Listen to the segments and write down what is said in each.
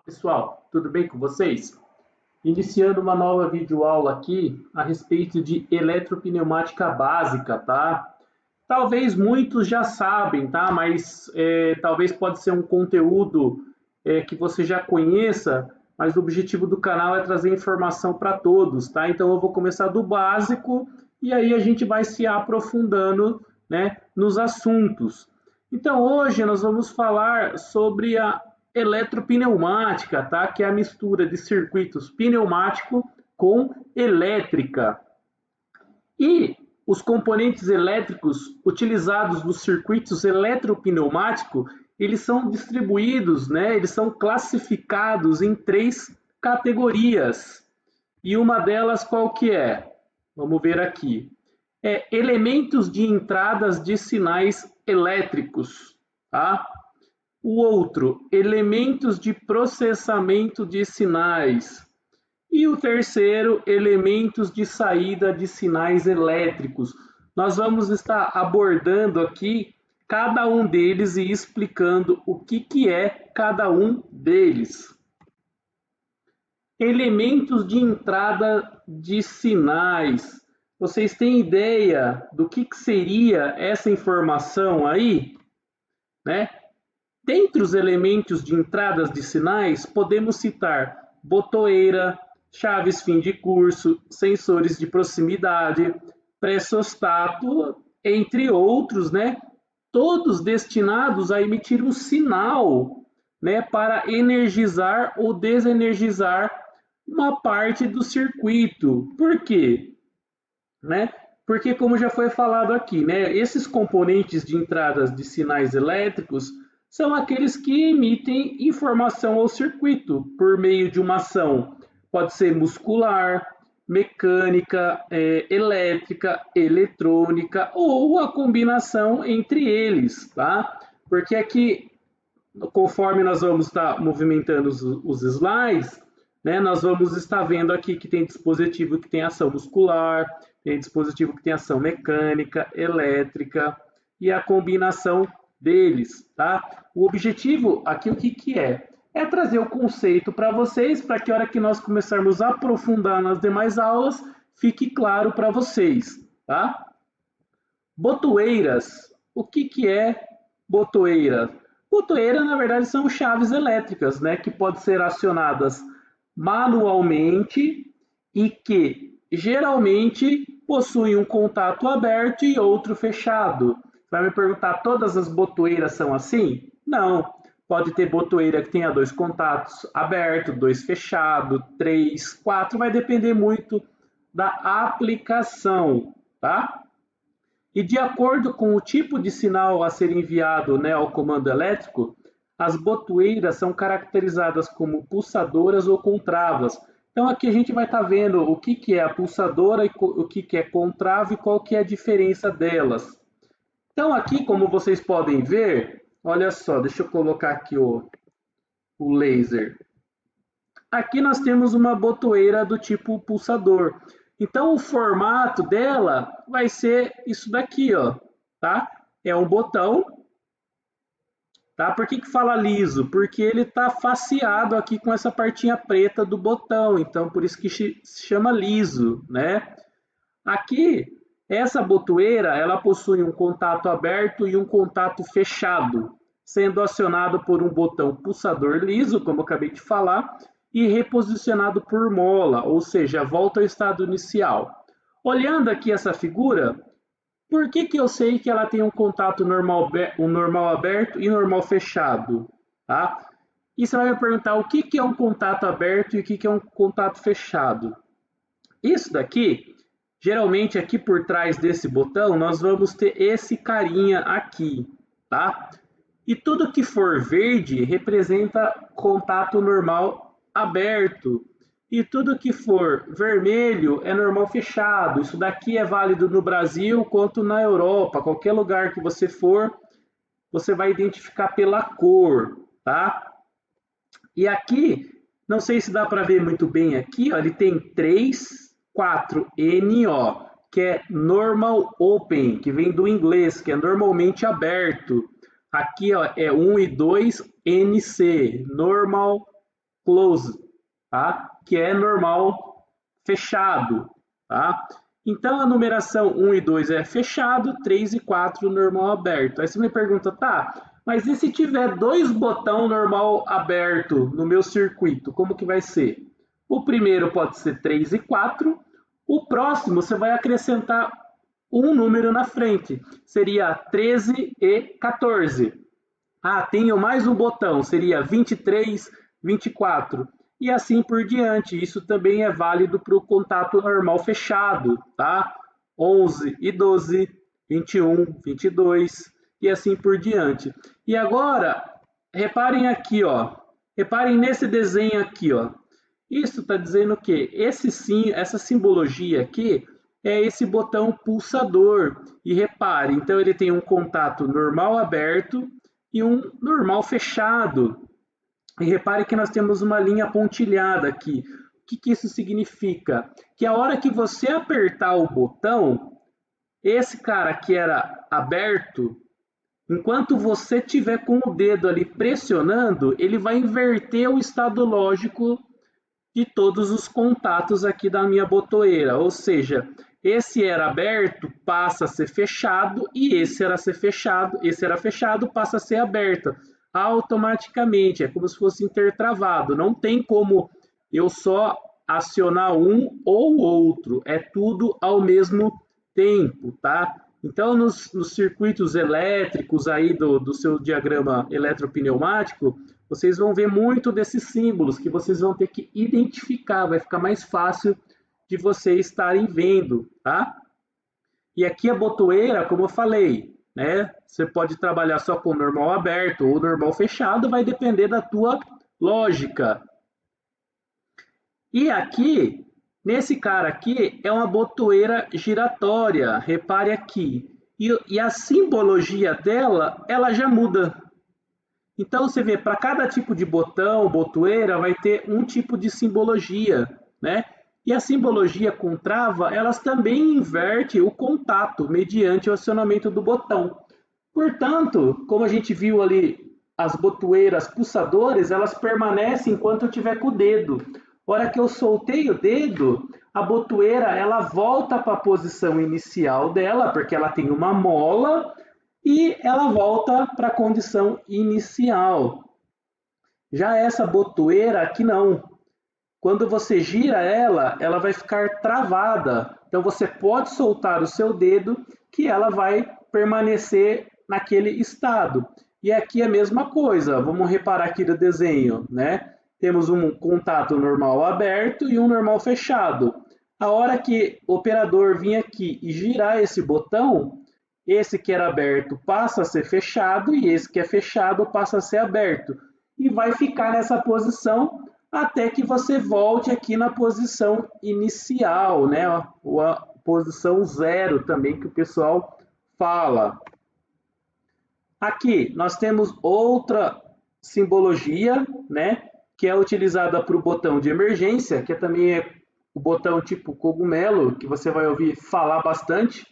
Pessoal, tudo bem com vocês? Iniciando uma nova videoaula aqui a respeito de eletropneumática básica, tá? Talvez muitos já sabem, tá? Mas talvez pode ser um conteúdo que você já conheça, mas o objetivo do canal é trazer informação para todos, tá? Então eu vou começar do básico e aí a gente vai se aprofundando, né, nos assuntos. Então hoje nós vamos falar sobre a eletropneumática, tá? Que é a mistura de circuitos pneumático com elétrica. E os componentes elétricos utilizados nos circuitos eletropneumáticos, eles são distribuídos, né? Eles são classificados em três categorias. E uma delas qual que é? Vamos ver aqui. É elementos de entradas de sinais elétricos, tá? O outro, elementos de processamento de sinais. E o terceiro, elementos de saída de sinais elétricos. Nós vamos estar abordando aqui cada um deles e explicando o que é cada um deles. Elementos de entrada de sinais. Vocês têm ideia do que seria essa informação aí? Né? Dentre os elementos de entradas de sinais, podemos citar botoeira, chaves fim de curso, sensores de proximidade, pressostato, entre outros, né? Todos destinados a emitir um sinal, né, para energizar ou desenergizar uma parte do circuito. Por quê? Né? Porque, como já foi falado aqui, né, esses componentes de entradas de sinais elétricos são aqueles que emitem informação ao circuito por meio de uma ação, pode ser muscular, mecânica, elétrica, eletrônica ou a combinação entre eles, tá? Porque aqui, conforme nós vamos estar movimentando os slides, né, nós vamos estar vendo aqui que tem dispositivo que tem ação muscular, tem dispositivo que tem ação mecânica, elétrica e a combinação deles, tá? O objetivo aqui o que é? É trazer o conceito para vocês, para que a hora que nós começarmos a aprofundar nas demais aulas, fique claro para vocês, tá? Botoeiras. O que é botoeira? Botoeira, na verdade, são chaves elétricas, né, que podem ser acionadas manualmente e que geralmente possuem um contato aberto e outro fechado. Vai me perguntar, todas as botoeiras são assim? Não. Pode ter botoeira que tenha dois contatos abertos, dois fechados, três, quatro, vai depender muito da aplicação, tá? E de acordo com o tipo de sinal a ser enviado, né, ao comando elétrico, as botoeiras são caracterizadas como pulsadoras ou contravas. Então aqui a gente vai estar vendo o que é a pulsadora e o que é contrava e qual que é a diferença delas. Então aqui, como vocês podem ver, olha só, deixa eu colocar aqui o laser. Aqui nós temos uma botoeira do tipo pulsador. Então o formato dela vai ser isso daqui, ó, tá? É um botão, tá? Por que fala liso? Porque ele está faceado aqui com essa partinha preta do botão, então por isso que se chama liso, né? Aqui, essa botoeira, ela possui um contato aberto e um contato fechado, sendo acionado por um botão pulsador liso, como eu acabei de falar, e reposicionado por mola, ou seja, volta ao estado inicial. Olhando aqui essa figura, por que eu sei que ela tem um contato normal aberto e normal fechado? Tá? E você vai me perguntar o que é um contato aberto e o que é um contato fechado. Isso daqui, geralmente aqui por trás desse botão, nós vamos ter esse carinha aqui, tá? E tudo que for verde representa contato normal aberto. E tudo que for vermelho é normal fechado. Isso daqui é válido no Brasil quanto na Europa. Qualquer lugar que você for, você vai identificar pela cor, tá? E aqui, não sei se dá para ver muito bem aqui, ó, ele tem 3, 4 NO, que é Normal Open, que vem do inglês, que é normalmente aberto. Aqui ó, é 1 e 2 NC, Normal close, tá? Que é normal fechado, tá? Então, a numeração 1 e 2 é fechado, 3 e 4 normal aberto. Aí você me pergunta, tá, mas e se tiver dois botão normal aberto no meu circuito, como que vai ser? O primeiro pode ser 3 e 4, o próximo você vai acrescentar um número na frente, seria 13 e 14. Ah, tenho mais um botão, seria 23, 24 e assim por diante. Isso também é válido para o contato normal fechado, tá? 11 e 12, 21, 22 e assim por diante. E agora, reparem aqui, ó. Reparem nesse desenho aqui, ó. Isso está dizendo o quê? Essa simbologia aqui é esse botão pulsador. E repare, então ele tem um contato normal aberto e um normal fechado. E repare que nós temos uma linha pontilhada aqui. O que isso significa? Que a hora que você apertar o botão, esse cara que era aberto, enquanto você tiver com o dedo ali pressionando, ele vai inverter o estado lógico de todos os contatos aqui da minha botoeira, ou seja, esse era aberto, passa a ser fechado, e esse era fechado, passa a ser aberto, automaticamente, é como se fosse intertravado, não tem como eu só acionar um ou outro, é tudo ao mesmo tempo, tá? Então, nos circuitos elétricos aí do seu diagrama eletropneumático, vocês vão ver muito desses símbolos que vocês vão ter que identificar, vai ficar mais fácil de vocês estarem vendo, tá? E aqui a botoeira, como eu falei, né? Você pode trabalhar só com normal aberto ou normal fechado, vai depender da tua lógica. E aqui, nesse cara aqui, é uma botoeira giratória, repare aqui. E a simbologia dela, ela já muda. Então você vê, para cada tipo de botão, botoeira, vai ter um tipo de simbologia, né? E a simbologia com trava, elas também invertem o contato mediante o acionamento do botão. Portanto, como a gente viu ali, as botoeiras pulsadores, elas permanecem enquanto eu tiver com o dedo. A hora que eu soltei o dedo, a botoeira ela volta para a posição inicial dela, porque ela tem uma mola, e ela volta para a condição inicial. Já essa botoeira aqui não. Quando você gira ela, ela vai ficar travada. Então você pode soltar o seu dedo que ela vai permanecer naquele estado. E aqui é a mesma coisa. Vamos reparar aqui no desenho, né? Temos um contato normal aberto e um normal fechado. A hora que o operador vir aqui e girar esse botão, esse que era aberto passa a ser fechado e esse que é fechado passa a ser aberto. E vai ficar nessa posição até que você volte aqui na posição inicial, né? Ou a posição zero também que o pessoal fala. Aqui nós temos outra simbologia, né? Que é utilizada para o botão de emergência, que também é o botão tipo cogumelo, que você vai ouvir falar bastante.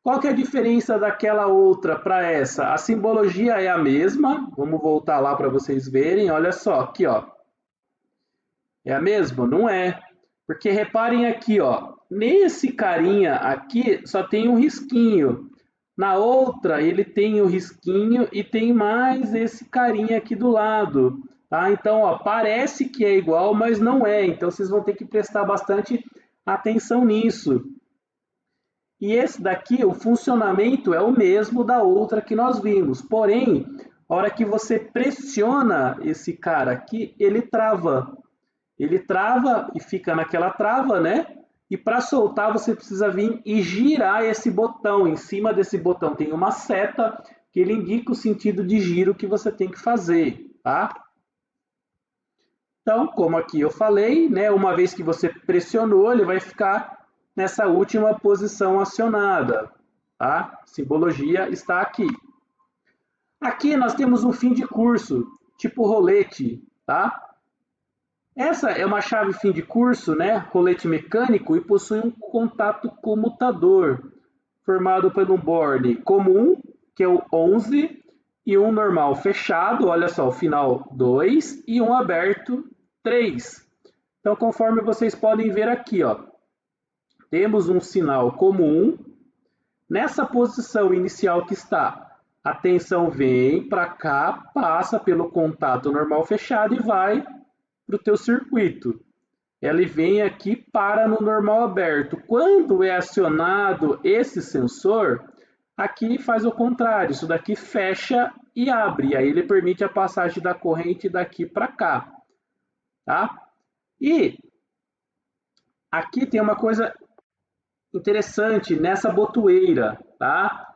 Qual que é a diferença daquela outra para essa? A simbologia é a mesma. Vamos voltar lá para vocês verem. Olha só, aqui, ó. É a mesma? Não é. Porque reparem aqui, ó. Nesse carinha aqui só tem um risquinho. Na outra ele tem o risquinho e tem mais esse carinha aqui do lado. Tá? Então, ó, parece que é igual, mas não é. Então vocês vão ter que prestar bastante atenção nisso. E esse daqui, o funcionamento é o mesmo da outra que nós vimos. Porém, a hora que você pressiona esse cara aqui, ele trava. Ele trava e fica naquela trava, né? E para soltar, você precisa vir e girar esse botão. Em cima desse botão tem uma seta que ele indica o sentido de giro que você tem que fazer, tá? Então, como aqui eu falei, né? Uma vez que você pressionou, ele vai ficar nessa última posição acionada, tá? A simbologia está aqui. Aqui nós temos um fim de curso, tipo rolete, tá? Essa é uma chave fim de curso, né? Rolete mecânico e possui um contato comutador formado por um borne comum, que é o 11, e um normal fechado, olha só, o final 2, e um aberto 3. Então, conforme vocês podem ver aqui, ó, temos um sinal comum. Nessa posição inicial que está, a tensão vem para cá, passa pelo contato normal fechado e vai para o teu circuito. Ela vem aqui para no normal aberto. Quando é acionado esse sensor, aqui faz o contrário. Isso daqui fecha e abre. Aí ele permite a passagem da corrente daqui para cá. Tá? E aqui tem uma coisa interessante nessa botoeira, tá?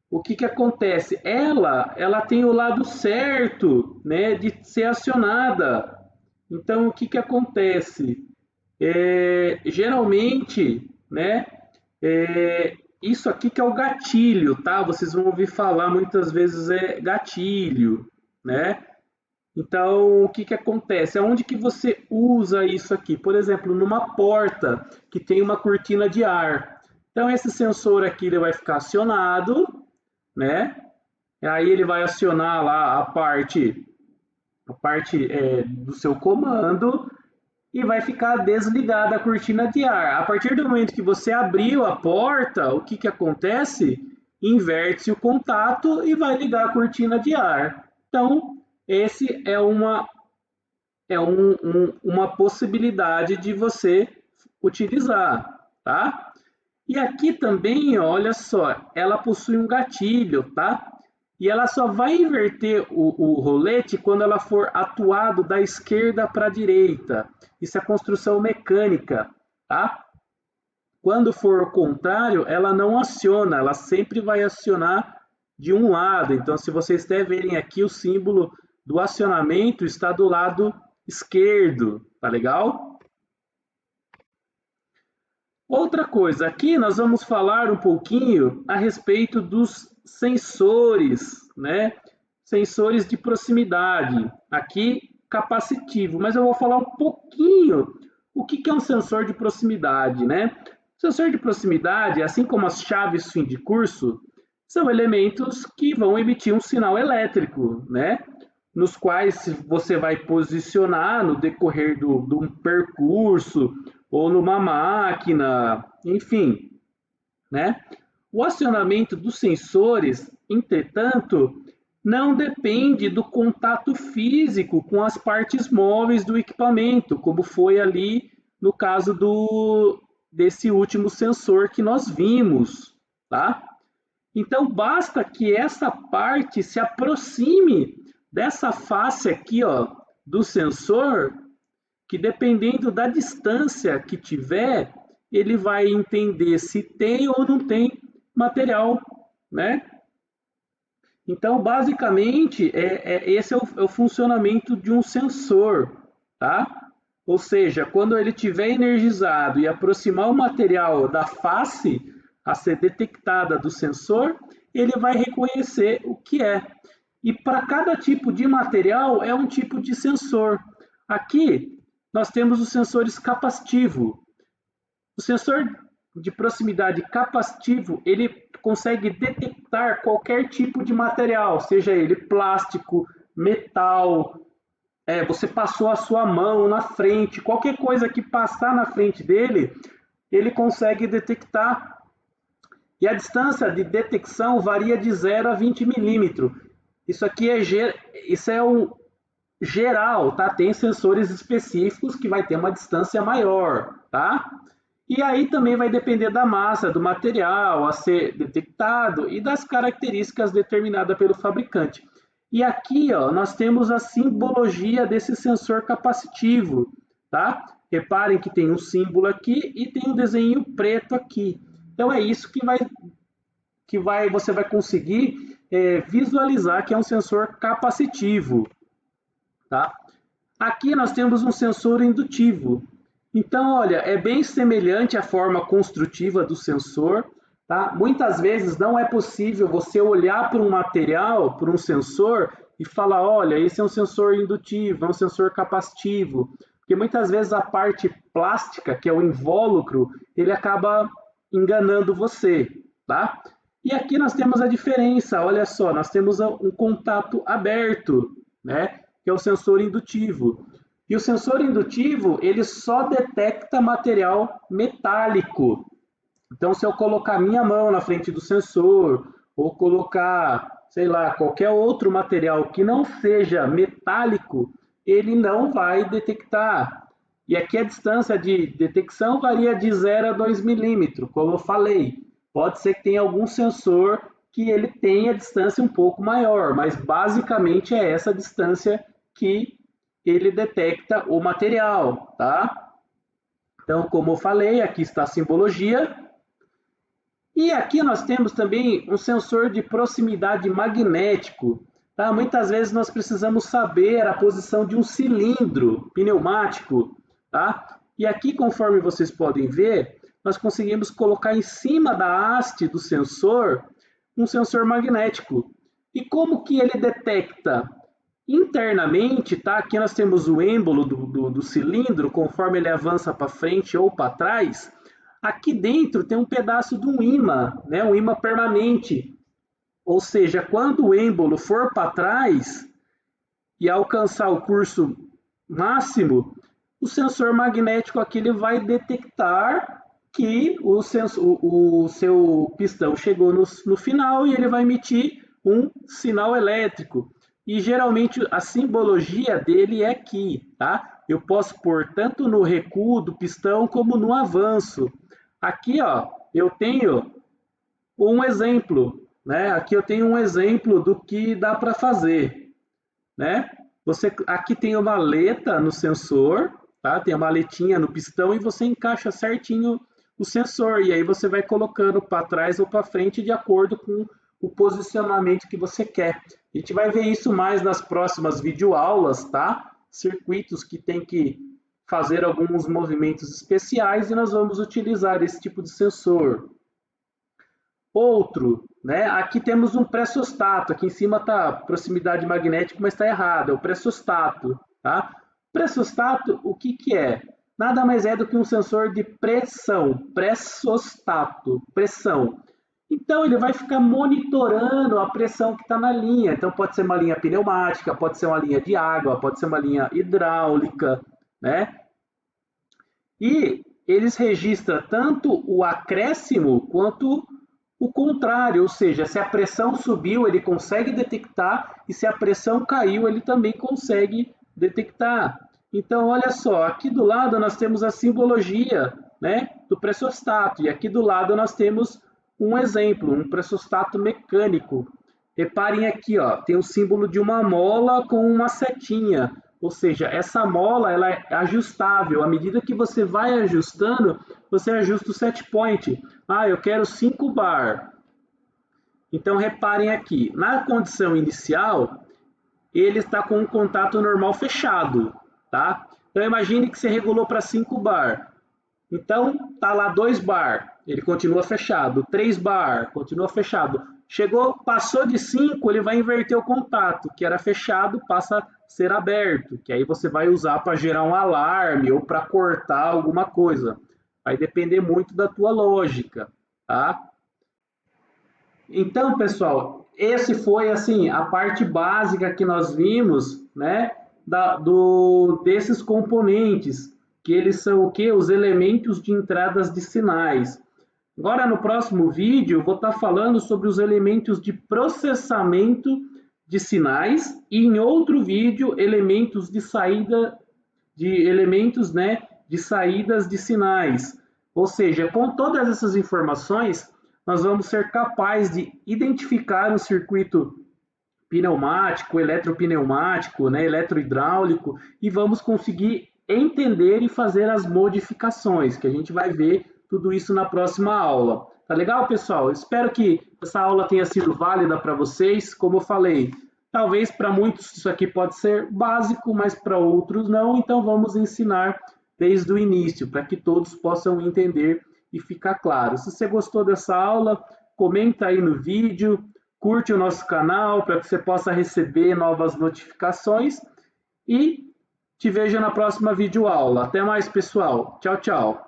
O que acontece? Ela tem o lado certo, né, de ser acionada. Então, o que acontece? Geralmente, né, isso aqui que é o gatilho, tá? Vocês vão ouvir falar muitas vezes gatilho, né? Então, o que acontece? Aonde que você usa isso aqui? Por exemplo, numa porta que tem uma cortina de ar. Então, esse sensor aqui ele vai ficar acionado, né? Aí ele vai acionar lá a parte do seu comando e vai ficar desligada a cortina de ar. A partir do momento que você abriu a porta, o que acontece? Inverte-se o contato e vai ligar a cortina de ar. Então, esse é uma possibilidade de você utilizar, tá? E aqui também, olha só, ela possui um gatilho, tá? E ela só vai inverter o rolete quando ela for atuado da esquerda para a direita. Isso é construção mecânica, tá? Quando for o contrário, ela não aciona, ela sempre vai acionar de um lado. Então, se vocês até verem aqui, o símbolo do acionamento está do lado esquerdo, tá legal? Outra coisa, aqui nós vamos falar um pouquinho a respeito dos sensores, né? Sensores de proximidade, aqui capacitivo, mas eu vou falar um pouquinho o que é um sensor de proximidade, né? Sensor de proximidade, assim como as chaves fim de curso, são elementos que vão emitir um sinal elétrico, né? Nos quais você vai posicionar no decorrer do percurso ou numa máquina, enfim, né? O acionamento dos sensores, entretanto, não depende do contato físico com as partes móveis do equipamento, como foi ali no caso desse último sensor que nós vimos, tá? Então, basta que essa parte se aproxime dessa face aqui, ó, do sensor, que dependendo da distância que tiver, ele vai entender se tem ou não tem material, né? Então, basicamente, esse é o funcionamento de um sensor, tá? Ou seja, quando ele estiver energizado e aproximar o material da face a ser detectada do sensor, ele vai reconhecer o que é. E para cada tipo de material é um tipo de sensor. Aqui nós temos os sensores capacitivos. O sensor de proximidade capacitivo, ele consegue detectar qualquer tipo de material, seja ele plástico, metal, você passou a sua mão na frente, qualquer coisa que passar na frente dele, ele consegue detectar. E a distância de detecção varia de 0 a 20 milímetros. Isso aqui é o geral, tá? Tem sensores específicos que vai ter uma distância maior, tá? E aí também vai depender da massa do material a ser detectado e das características determinadas pelo fabricante. E aqui, ó, nós temos a simbologia desse sensor capacitivo, tá? Reparem que tem um símbolo aqui e tem um desenho preto aqui. Então é isso você vai conseguir visualizar que é um sensor capacitivo, tá? Aqui nós temos um sensor indutivo. Então, olha, é bem semelhante à forma construtiva do sensor, tá? Muitas vezes não é possível você olhar para um material, para um sensor, e falar, olha, esse é um sensor indutivo, é um sensor capacitivo. Porque muitas vezes a parte plástica, que é o invólucro, ele acaba enganando você, tá? E aqui nós temos a diferença, olha só, nós temos um contato aberto, né? Que é o sensor indutivo. E o sensor indutivo, ele só detecta material metálico. Então, se eu colocar minha mão na frente do sensor, ou colocar, sei lá, qualquer outro material que não seja metálico, ele não vai detectar. E aqui a distância de detecção varia de 0 a 2 milímetros, como eu falei. Pode ser que tenha algum sensor que ele tenha distância um pouco maior, mas basicamente é essa distância que ele detecta o material, tá? Então, como eu falei, aqui está a simbologia. E aqui nós temos também um sensor de proximidade magnético. Tá? Muitas vezes nós precisamos saber a posição de um cilindro pneumático. Tá? E aqui, conforme vocês podem ver, nós conseguimos colocar em cima da haste do sensor um sensor magnético. E como que ele detecta? Internamente, tá? Aqui nós temos o êmbolo do cilindro, conforme ele avança para frente ou para trás. Aqui dentro tem um pedaço de um ímã, né? Um ímã permanente. Ou seja, quando o êmbolo for para trás e alcançar o curso máximo, o sensor magnético aqui ele vai detectar que o seu pistão chegou no final e ele vai emitir um sinal elétrico. E geralmente a simbologia dele é aqui, tá? Eu posso pôr tanto no recuo do pistão como no avanço. Aqui, ó, eu tenho um exemplo, né? Aqui eu tenho um exemplo do que dá para fazer, né? Você aqui tem uma aleta no sensor, tá? Tem uma aletinha no pistão e você encaixa certinho o sensor e aí você vai colocando para trás ou para frente de acordo com o posicionamento que você quer. A gente vai ver isso mais nas próximas videoaulas, tá? Circuitos que tem que fazer alguns movimentos especiais e nós vamos utilizar esse tipo de sensor. Outro, né? Aqui temos um pressostato. Aqui em cima está proximidade magnética, mas está errado. É o pressostato, tá? Pressostato, o que que é? Nada mais é do que um sensor de pressão. Pressostato, pressão. Então ele vai ficar monitorando a pressão que está na linha. Então pode ser uma linha pneumática, pode ser uma linha de água, pode ser uma linha hidráulica, né? E eles registram tanto o acréscimo quanto o contrário, ou seja, se a pressão subiu, ele consegue detectar, e se a pressão caiu, ele também consegue detectar. Então, olha só, aqui do lado nós temos a simbologia, né, do pressostato, e aqui do lado nós temos um exemplo, um pressostato mecânico. Reparem aqui, ó, tem o símbolo de uma mola com uma setinha. Ou seja, essa mola ela é ajustável. À medida que você vai ajustando, você ajusta o set point. Ah, eu quero 5 bar. Então, reparem aqui. Na condição inicial, ele está com um contato normal fechado. Tá? Então, imagine que você regulou para 5 bar. Então, tá lá 2 bar, ele continua fechado. 3 bar, continua fechado. Chegou, passou de 5, ele vai inverter o contato, que era fechado, passa a ser aberto, que aí você vai usar para gerar um alarme ou para cortar alguma coisa. Vai depender muito da tua lógica, tá? Então, pessoal, esse foi assim a parte básica que nós vimos, né, desses componentes, que eles são o que? Os elementos de entradas de sinais. Agora, no próximo vídeo, eu vou estar falando sobre os elementos de processamento de sinais e em outro vídeo, elementos de saída de elementos, né, de saídas de sinais. Ou seja, com todas essas informações, nós vamos ser capazes de identificar um circuito pneumático, eletropneumático, né, eletrohidráulico, e vamos conseguir entender e fazer as modificações, que a gente vai ver tudo isso na próxima aula. Tá legal, pessoal? Espero que essa aula tenha sido válida para vocês. Como eu falei, talvez para muitos isso aqui pode ser básico, mas para outros não, então vamos ensinar desde o início, para que todos possam entender e ficar claro. Se você gostou dessa aula, comenta aí no vídeo, curte o nosso canal para que você possa receber novas notificações e te vejo na próxima videoaula. Até mais, pessoal. Tchau, tchau.